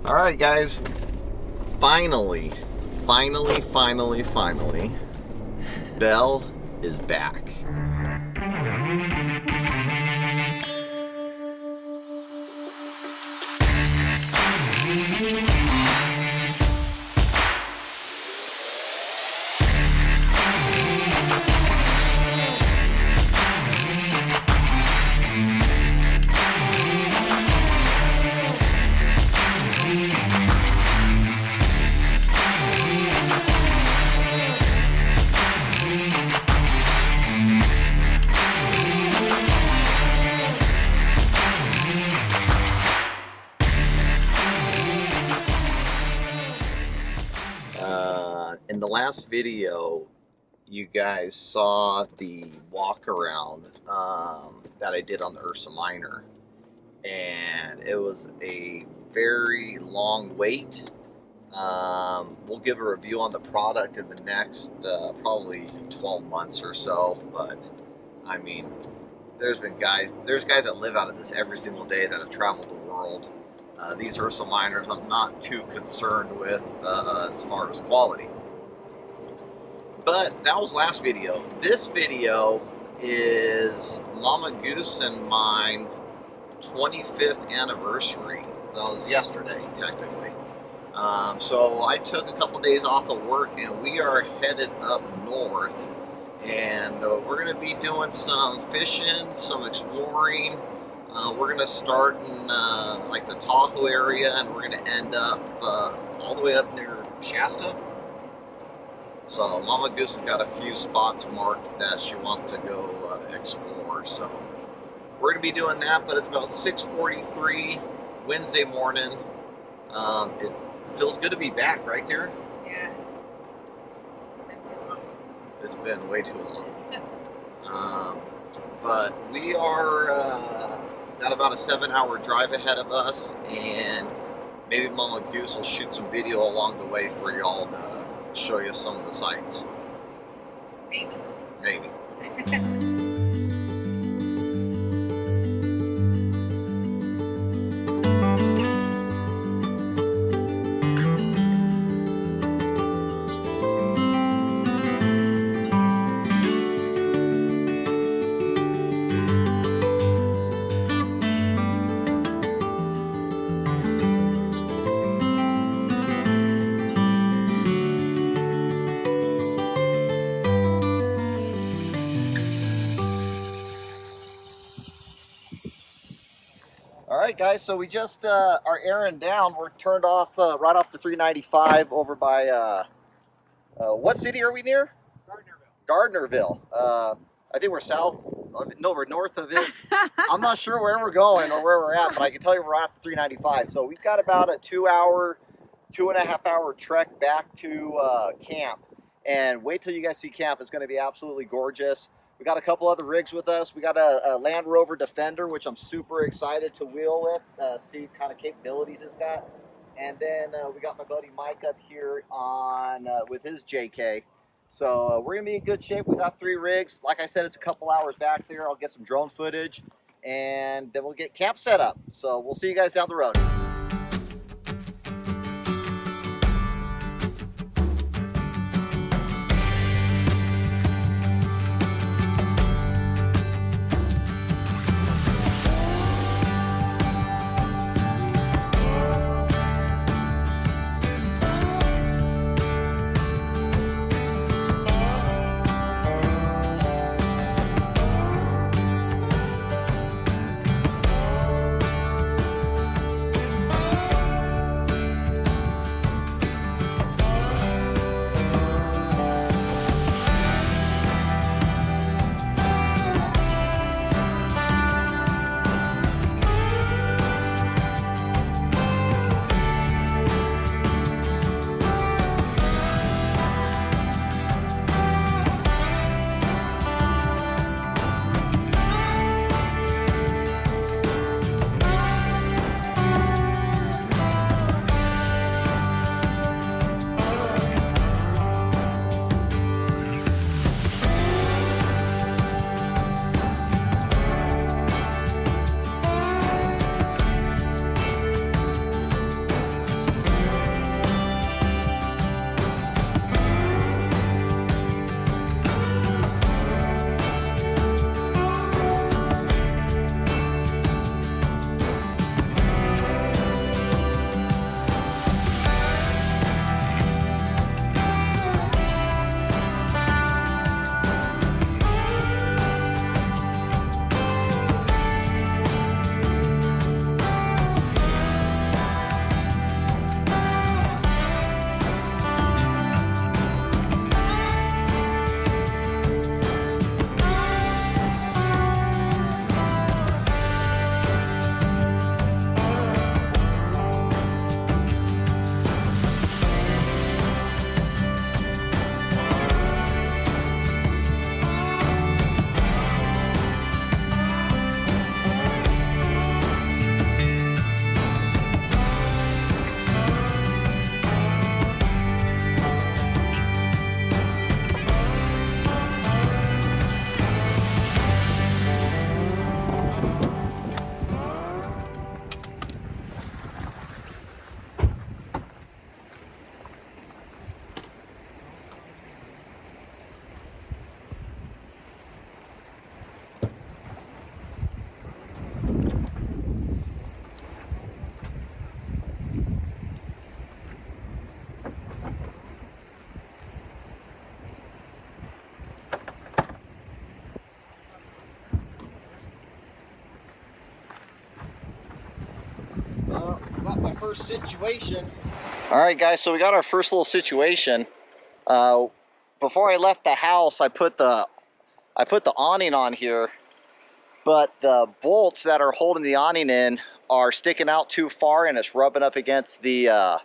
All right, guys. Finally, Belle is back. In the last video, you guys saw the walk around that I did on the Ursa Minor, and it was a very long wait. We'll give a review on the product in the next probably 12 months or so, but I mean, there's guys that live out of this every single day that have traveled the world. These Ursa Minors I'm not too concerned with as far as quality. But that was last video. This video is Mama Goose and mine 25th anniversary. That was yesterday, technically. So I took a couple days off of work and we are headed up north. And we're going to be doing some fishing, some exploring. We're going to start in like the Tahoe area, and we're going to end up all the way up near Shasta. So Mama Goose has got a few spots marked that she wants to go explore. So we're going to be doing that, but it's about 6:43 Wednesday morning. It feels good to be back, right, dear? Yeah. It's been too long. It's been way too long. But we are got about a 7-hour drive ahead of us, and maybe Mama Goose will shoot some video along the way for y'all to show you some of the sights. Maybe. Maybe. Alright guys, so we just are airing down. We're turned off right off the 395 over by what city are we near? Gardnerville. I think we're south, no, we're north of it. I'm not sure where we're going or where we're at, but I can tell you we're off the 395. So we've got about a 2.5 hour trek back to camp. And wait till you guys see camp. It's going to be absolutely gorgeous. We got a couple other rigs with us. We got a Land Rover Defender, which I'm super excited to wheel with, see what kind of capabilities it's got. And then we got my buddy Mike up here on with his JK. So we're gonna be in good shape. We got 3 rigs. Like I said, it's a couple hours back there. I'll get some drone footage, and then we'll get camp set up. So we'll see you guys down the road. first situation. All right, guys, so we got our first little situation. Before I left the house, I put the awning on here, but the bolts that are holding the awning in are sticking out too far, and it's rubbing up against the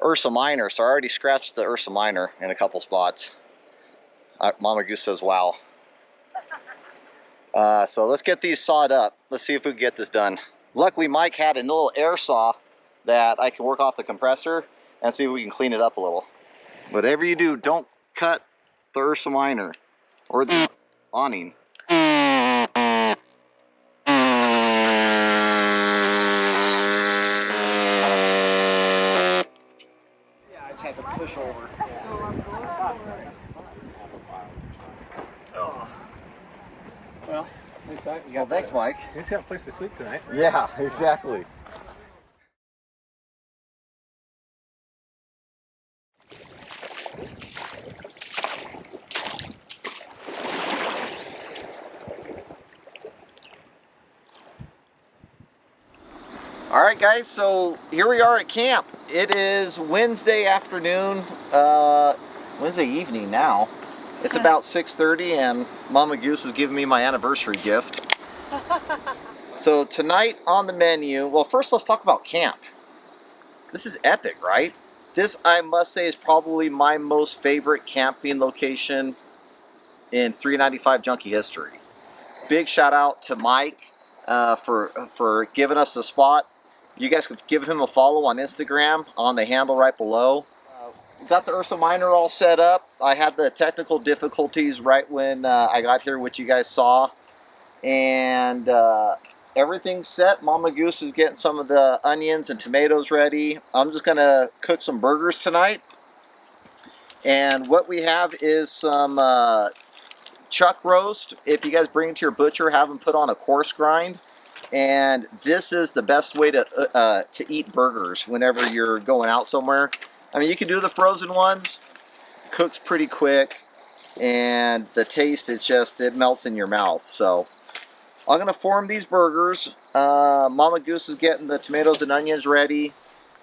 Ursa Minor. So I already scratched the Ursa Minor in a couple spots. Mama Goose says, wow. So let's get these sawed up. Let's see if we can get this done. Luckily, Mike had a little air saw that I can work off the compressor and see if we can clean it up a little. Whatever you do, don't cut the Ursa Minor or the awning. Yeah, I just have to push over. Oh. Well, at least that you got. Well, thanks, Mike. You just got a place to sleep tonight. Yeah, exactly. Alright guys, so here we are at camp. It is Wednesday afternoon, Wednesday evening now. It's about 6:30 and Mama Goose is giving me my anniversary gift. So tonight on the menu, well first let's talk about camp. This is epic, right? This, I must say, is probably my most favorite camping location in 395 Junkie history. Big shout out to Mike for giving us the spot. You guys can give him a follow on Instagram on the handle right below. Got the Ursa Minor all set up. I had the technical difficulties right when I got here, which you guys saw. And everything's set. Mama Goose is getting some of the onions and tomatoes ready. I'm just going to cook some burgers tonight. And what we have is some chuck roast. If you guys bring it to your butcher, have them put on a coarse grind. And this is the best way to eat burgers whenever you're going out somewhere. I mean, you can do the frozen ones. Cooks pretty quick, and the taste is just, it melts in your mouth. So I'm gonna form these burgers. Mama Goose is getting the tomatoes and onions ready,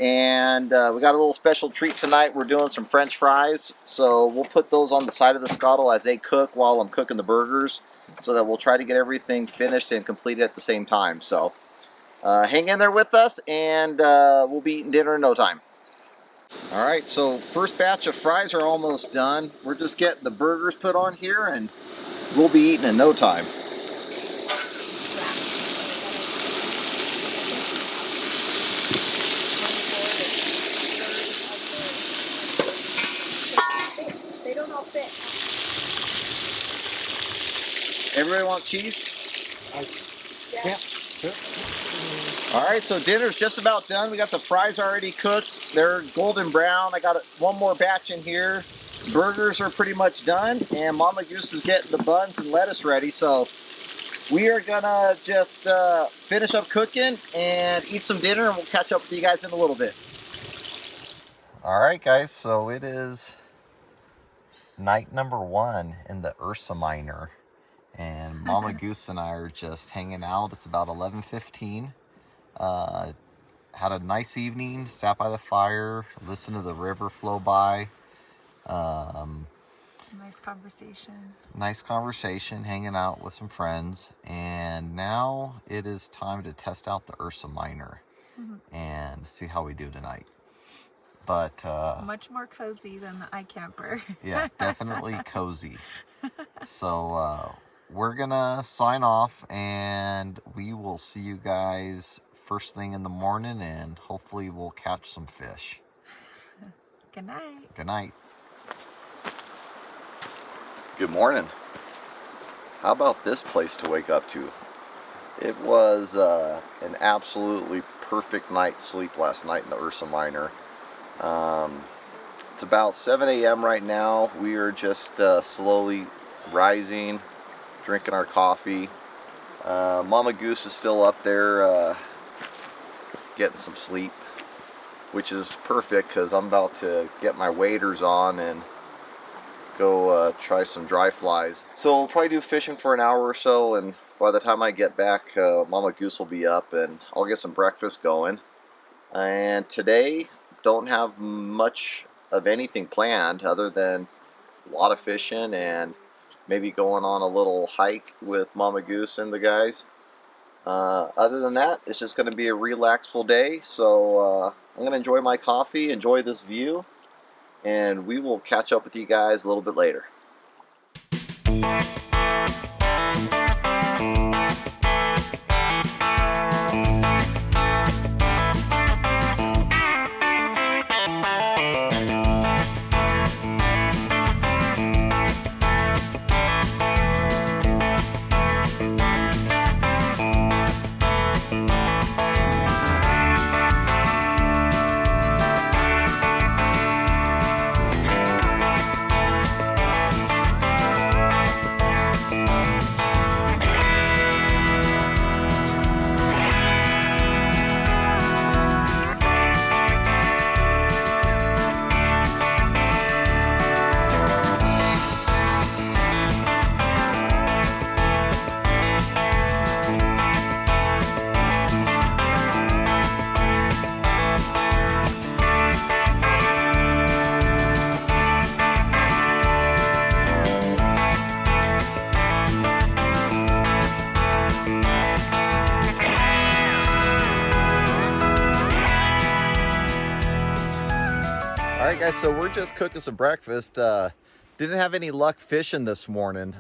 and we got a little special treat tonight. We're doing some French fries, so we'll put those on the side of the scuttle as they cook while I'm cooking the burgers, so that we'll try to get everything finished and completed at the same time. So hang in there with us, and we'll be eating dinner in no time. Alright, so first batch of fries are almost done. We're just getting the burgers put on here, and we'll be eating in no time. They don't all fit. Everybody want cheese? Yes. Yeah. Alright, so dinner's just about done. We got the fries already cooked. They're golden brown. I got one more batch in here. Burgers are pretty much done, and Mama Goose is getting the buns and lettuce ready. So we are gonna just finish up cooking and eat some dinner, and we'll catch up with you guys in a little bit. Alright guys, so it is night number 1 in the Ursa Minor. And Mama Goose and I are just hanging out. It's about 11:15. Had a nice evening, sat by the fire, listened to the river flow by. Nice conversation. Nice conversation, hanging out with some friends. And now it is time to test out the Ursa Minor and see how we do tonight. But Much more cozy than the iCamper. yeah, definitely cozy. So we're gonna sign off, and we will see you guys first thing in the morning, and hopefully we'll catch some fish. Good night. Good night. Good morning. How about this place to wake up to? It was an absolutely perfect night's sleep last night in the Ursa Minor. It's about 7 a.m. right now. We are just slowly rising, drinking our coffee. Mama Goose is still up there getting some sleep, which is perfect because I'm about to get my waders on and go try some dry flies. So we'll probably do fishing for an hour or so, and by the time I get back, Mama Goose will be up and I'll get some breakfast going. And today, don't have much of anything planned other than a lot of fishing and maybe going on a little hike with Mama Goose and the guys. Other than that, it's just going to be a relaxful day. So I'm going to enjoy my coffee, enjoy this view, and we will catch up with you guys a little bit later. Alright guys, so we're just cooking some breakfast. Didn't have any luck fishing this morning.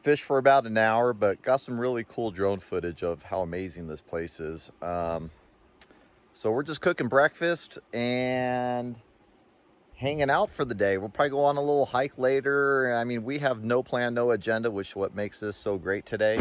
Fished for about an hour, but got some really cool drone footage of how amazing this place is. So we're just cooking breakfast and hanging out for the day. We'll probably go on a little hike later. I mean, we have no plan, no agenda, which is what makes this so great today.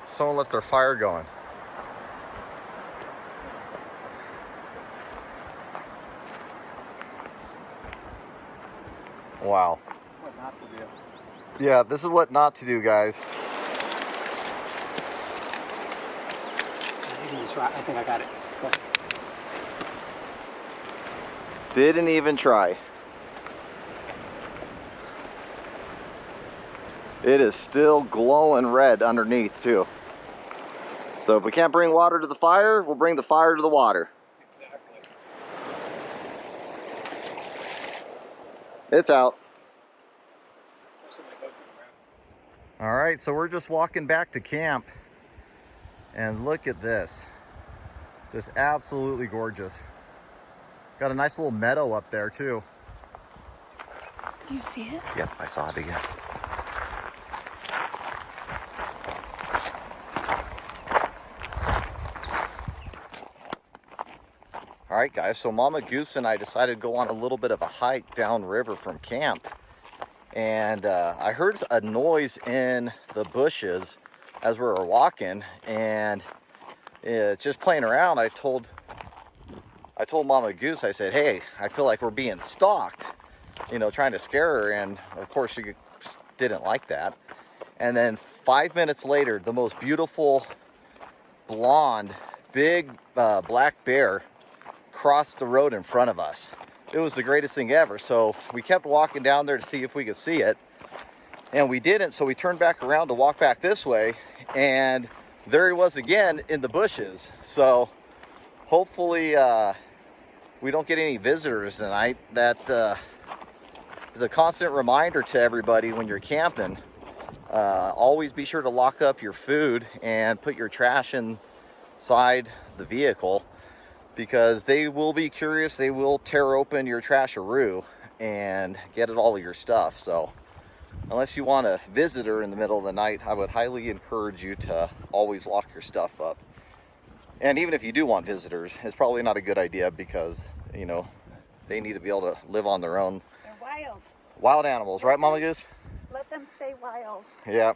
Someone left their fire going. Wow. What not to do. Yeah, this is what not to do, guys. I didn't even try. I think I got it. Go. Didn't even try. It is still glowing red underneath too. So if we can't bring water to the fire, we'll bring the fire to the water. Exactly. It's out. All right, so we're just walking back to camp and look at this. Just absolutely gorgeous. Got a nice little meadow up there too. Do you see it? Yep, I saw it again. All right, guys, so Mama Goose and I decided to go on a little bit of a hike downriver from camp. And I heard a noise in the bushes as we were walking, and just playing around, I told Mama Goose, I said, hey, I feel like we're being stalked, you know, trying to scare her, and of course she didn't like that. And then 5 minutes later, the most beautiful blonde, big black bear crossed the road in front of us. It was the greatest thing ever. So we kept walking down there to see if we could see it, and we didn't. So we turned back around to walk back this way, and there he was again in the bushes. So hopefully we don't get any visitors tonight. That is a constant reminder to everybody when you're camping. Always be sure to lock up your food and put your trash in outside the vehicle, because they will be curious. They will tear open your trasharoo and get at all of your stuff. So unless you want a visitor in the middle of the night, I would highly encourage you to always lock your stuff up. And even if you do want visitors, it's probably not a good idea, because, you know, they need to be able to live on their own. They're wild. Wild animals, right, Mama Goose? Let them stay wild. Yeah.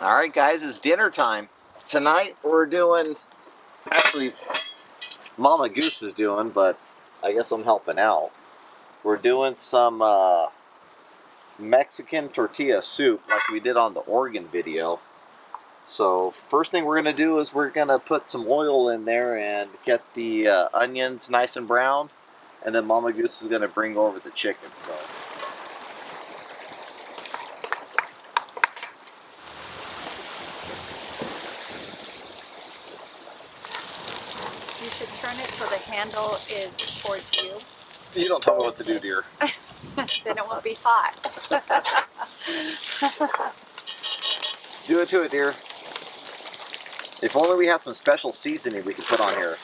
All right, guys, it's dinner time. Tonight we're doing, actually, Mama Goose is doing, but I guess I'm helping out. We're doing some Mexican tortilla soup like we did on the Oregon video. So first thing we're gonna do is we're gonna put some oil in there and get the onions nice and brown, and then Mama Goose is gonna bring over the chicken. So. You should turn it so the handle is towards you. You don't tell me what to do, dear. Then it won't be hot. Do it to it, dear. If only we had some special seasoning we could put on here.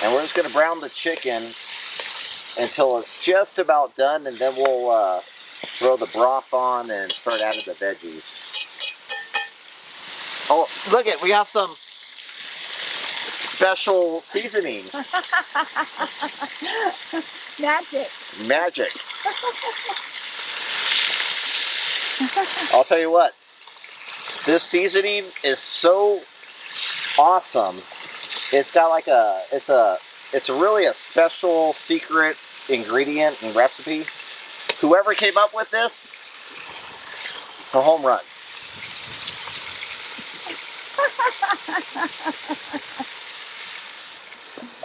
And we're just going to brown the chicken until it's just about done, and then we'll throw the broth on and start adding the veggies. Oh, look it, we have some special seasoning. Magic. Magic. I'll tell you what, this seasoning is so awesome. It's got like it's really a special secret ingredient and recipe. Whoever came up with this, it's a home run.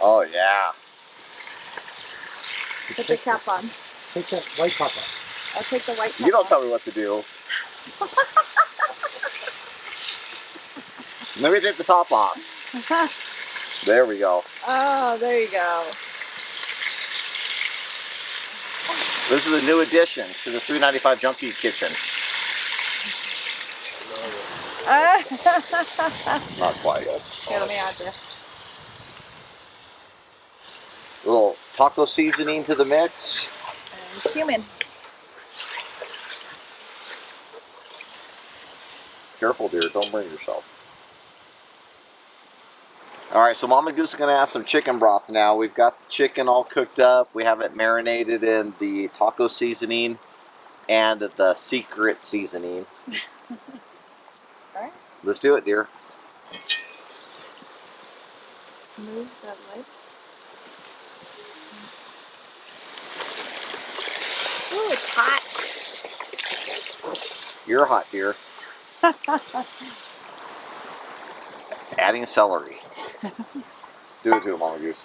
Oh yeah. Put the cap on. Take that white top off. I'll take the white cap You don't off. tell me what to do. Let me take the top off. There we go. Oh, there you go. This is a new addition to the 395 Junkie Kitchen. Not quite. Here, let me add this. A little taco seasoning to the mix. And cumin. Careful, dear. Don't burn yourself. Alright, so Mama Goose is going to add some chicken broth now. We've got the chicken all cooked up. We have it marinated in the taco seasoning and the secret seasoning. Alright. Let's do it, dear. Move that light. Ooh, it's hot. You're hot, dear. Adding celery. Do it to it, Mama Goose.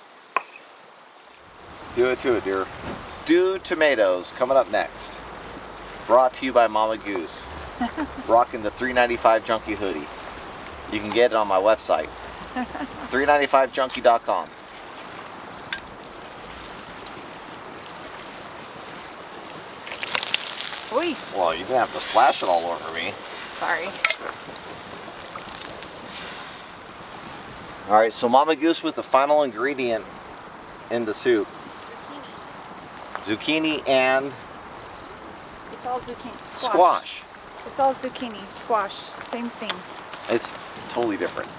Do it to it, dear. Stewed tomatoes coming up next. Brought to you by Mama Goose. Rocking the 395 Junkie hoodie. You can get it on my website. 395junkie.com. Oi. Well, you're gonna have to splash it all over me. Sorry. Alright, so Mama Goose with the final ingredient in the soup. Zucchini. Zucchini and It's all zucchini. squash. It's all zucchini, squash, same thing. It's totally different.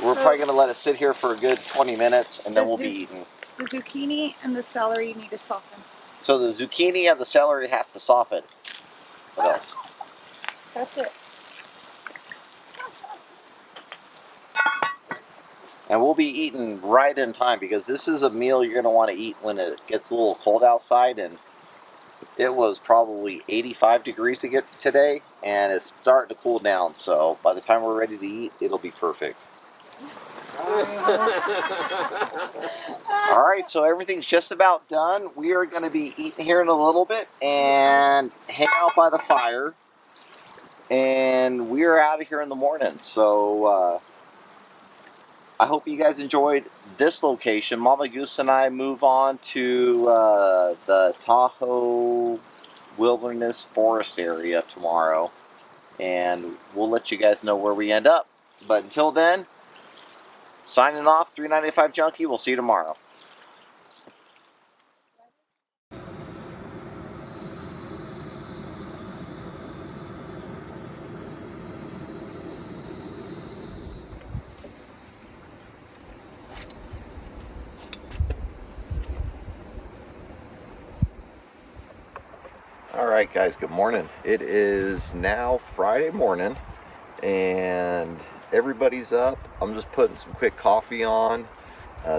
We're So- probably going to let it sit here for a good 20 minutes and then The we'll be eating. The zucchini and the celery need to soften. So the zucchini and the celery have to soften. What else? That's it. And we'll be eating right in time because this is a meal you're going to want to eat when it gets a little cold outside, and it was probably 85 degrees to get today and it's starting to cool down, so by the time we're ready to eat, it'll be perfect. Alright, so everything's just about done. We are going to be eating here in a little bit and hang out by the fire, and we're out of here in the morning. So I hope you guys enjoyed this location. Mama Goose and I move on to the Tahoe Wilderness Forest area tomorrow, and we'll let you guys know where we end up. But until then, signing off, 395 Junkie. We'll see you tomorrow. Alright guys, good morning. It is now Friday morning and everybody's up. I'm just putting some quick coffee on.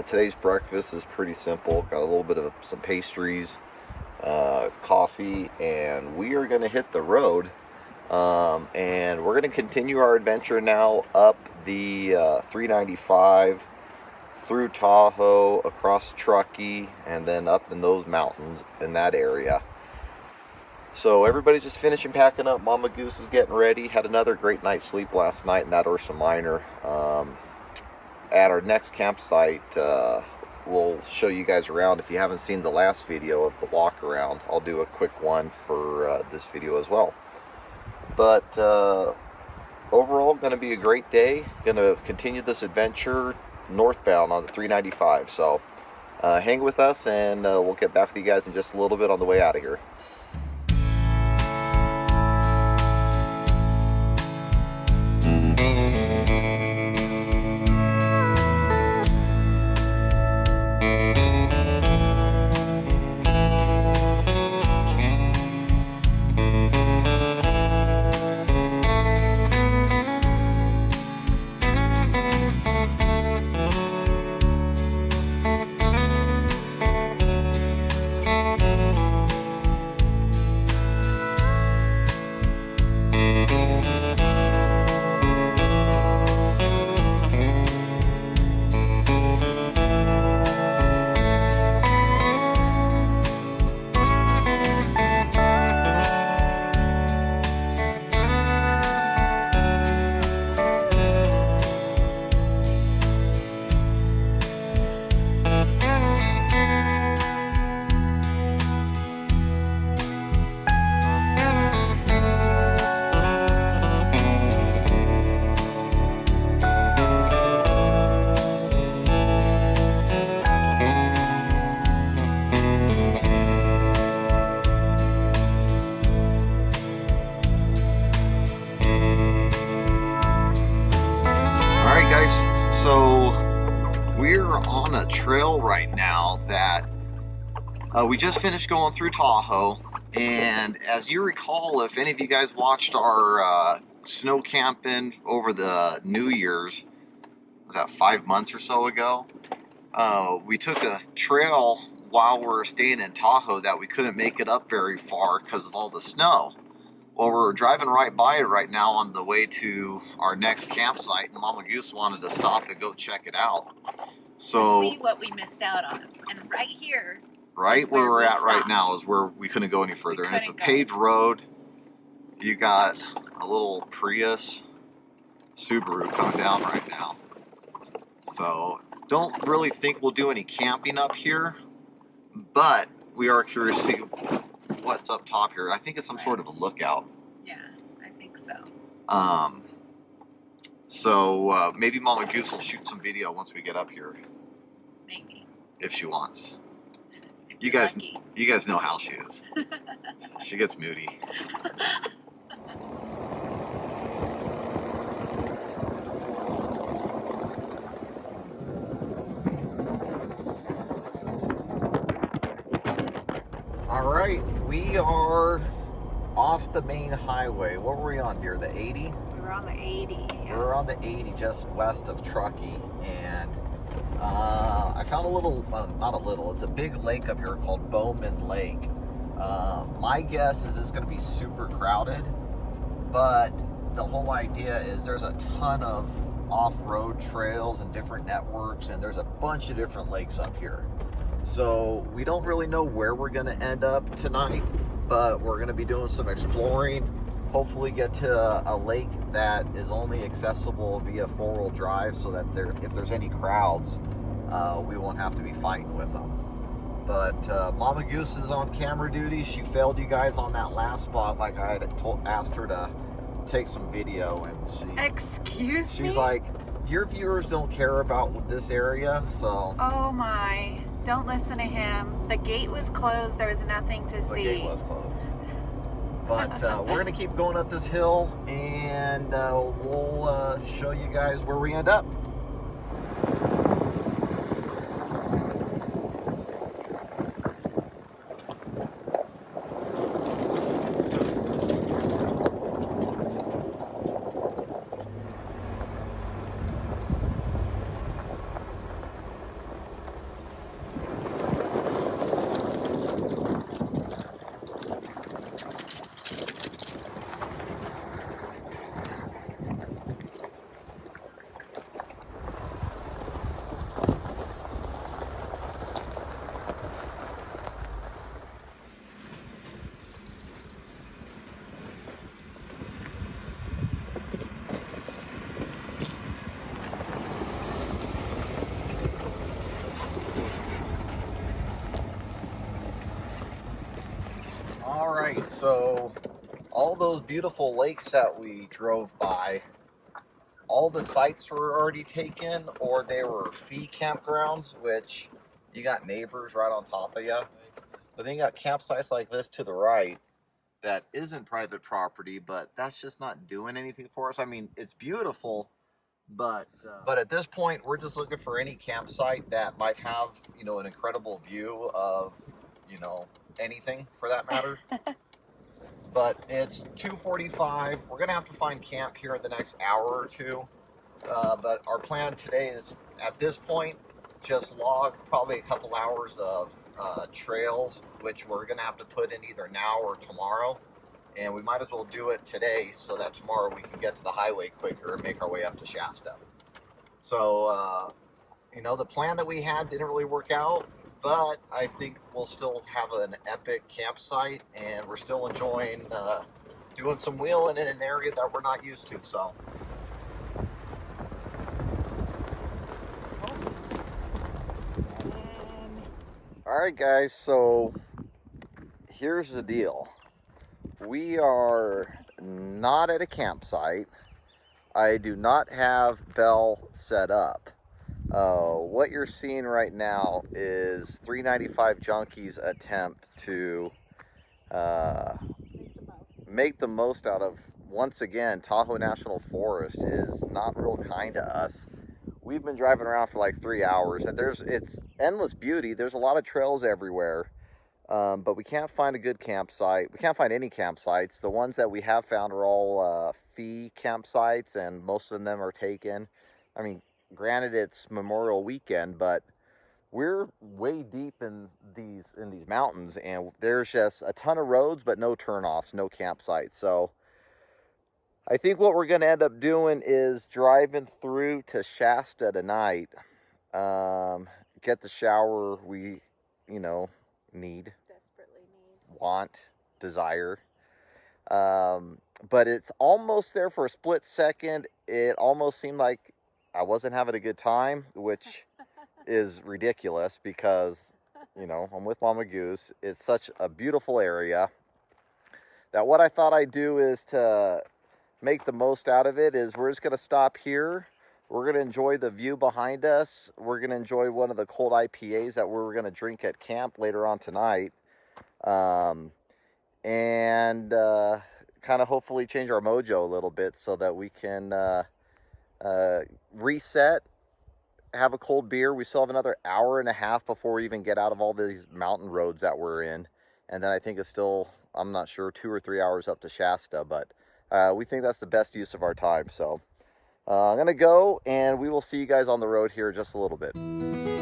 Today's breakfast is pretty simple. Got a little bit of some pastries, coffee, and we are going to hit the road. And we're going to continue our adventure now up the 395 through Tahoe, across Truckee, and then up in those mountains in that area. So everybody's just finishing packing up. Mama Goose is getting ready. Had another great night's sleep last night in that Ursa Minor. At our next campsite, we'll show you guys around. If you haven't seen the last video of the walk around, I'll do a quick one for this video as well. But overall, going to be a great day. Going to continue this adventure northbound on the 395. So hang with us, and we'll get back with you guys in just a little bit on the way out of here. So we're on a trail right now that we just finished going through Tahoe, and as you recall, if any of you guys watched our snow camping over the New Year's, was that 5 months or so ago, we took a trail while we were staying in Tahoe that we couldn't make it up very far because of all the snow. Well, we're driving right by it right now on the way to our next campsite, and Mama Goose wanted to stop and go check it out. So to see what we missed out on. And right here, right where we're at right now is where we couldn't go any further. And it's a paved road. You got a little Prius Subaru coming down right now. So don't really think we'll do any camping up here, but we are curious to see what's up top here. I think it's some sort of a lookout. Yeah, I think so. So maybe Mama Goose will shoot some video once we get up here. Maybe. If she wants. If You you're guys lucky. you guys know how she is. She gets moody. All right, we are off the main highway. What were we on, dear? The 80? We were on the 80. Yes. We're on the 80 just west of Truckee, and I found a little, not a little, it's a big lake up here called Bowman Lake. My guess is it's going to be super crowded, but the whole idea is there's a ton of off-road trails and different networks, and there's a bunch of different lakes up here. So we don't really know where we're going to end up tonight, but we're going to be doing some exploring. Hopefully get to a lake that is only accessible via four-wheel drive, so that if there's any crowds, we won't have to be fighting with them. But Mama Goose is on camera duty. She failed you guys on that last spot, like I had asked her to take some video, and Excuse me? she's like, your viewers don't care about this area, so. Oh my, don't listen to him. The gate was closed, there was nothing to see. The gate was closed. But we're gonna keep going up this hill, and we'll show you guys where we end up. Alright, so all those beautiful lakes that we drove by, all the sites were already taken, or they were fee campgrounds, which you got neighbors right on top of you. But then you got campsites like this to the right that isn't private property, but that's just not doing anything for us. I mean, it's beautiful, but at this point, we're just looking for any campsite that might have, you know, an incredible view of, you know, anything for that matter. But it's 2:45. We're gonna have to find camp here in the next hour or two. But our plan today is, at this point, just log probably a couple hours of trails, which we're gonna have to put in either now or tomorrow. And we might as well do it today so that tomorrow we can get to the highway quicker and make our way up to Shasta. So, you know, the plan that we had didn't really work out, but I think we'll still have an epic campsite, and we're still enjoying doing some wheeling in an area that we're not used to. So. All right, guys, so here's the deal. We are not at a campsite. I do not have Bell set up. What you're seeing right now is 395 Junkie's attempt to make the most out of, once again, Tahoe National Forest is not real kind to us. We've been driving around for like 3 hours, and it's endless beauty. There's a lot of trails everywhere, but we can't find a good campsite. We can't find any campsites. The ones that we have found are all fee campsites, and most of them are taken. I mean, granted, it's Memorial Weekend, but we're way deep in these mountains, and there's just a ton of roads, but no turnoffs, no campsites. So I think what we're going to end up doing is driving through to Shasta tonight, get the shower we, you know, need, Desperately need. want, desire. But it's almost there. For a split second, it almost seemed like I wasn't having a good time, which is ridiculous because, you know, I'm with Mama Goose. It's such a beautiful area that what I thought I'd do is to make the most out of it is we're just going to stop here. We're going to enjoy the view behind us. We're going to enjoy one of the cold IPAs that we're going to drink at camp later on tonight. And kind of hopefully change our mojo a little bit so that we can reset, have a cold beer. We still have another hour and a half before we even get out of all these mountain roads that we're in. And then I think it's still, I'm not sure, 2 or 3 hours up to Shasta, but we think that's the best use of our time. So I'm going to go, and we will see you guys on the road here in just a little bit.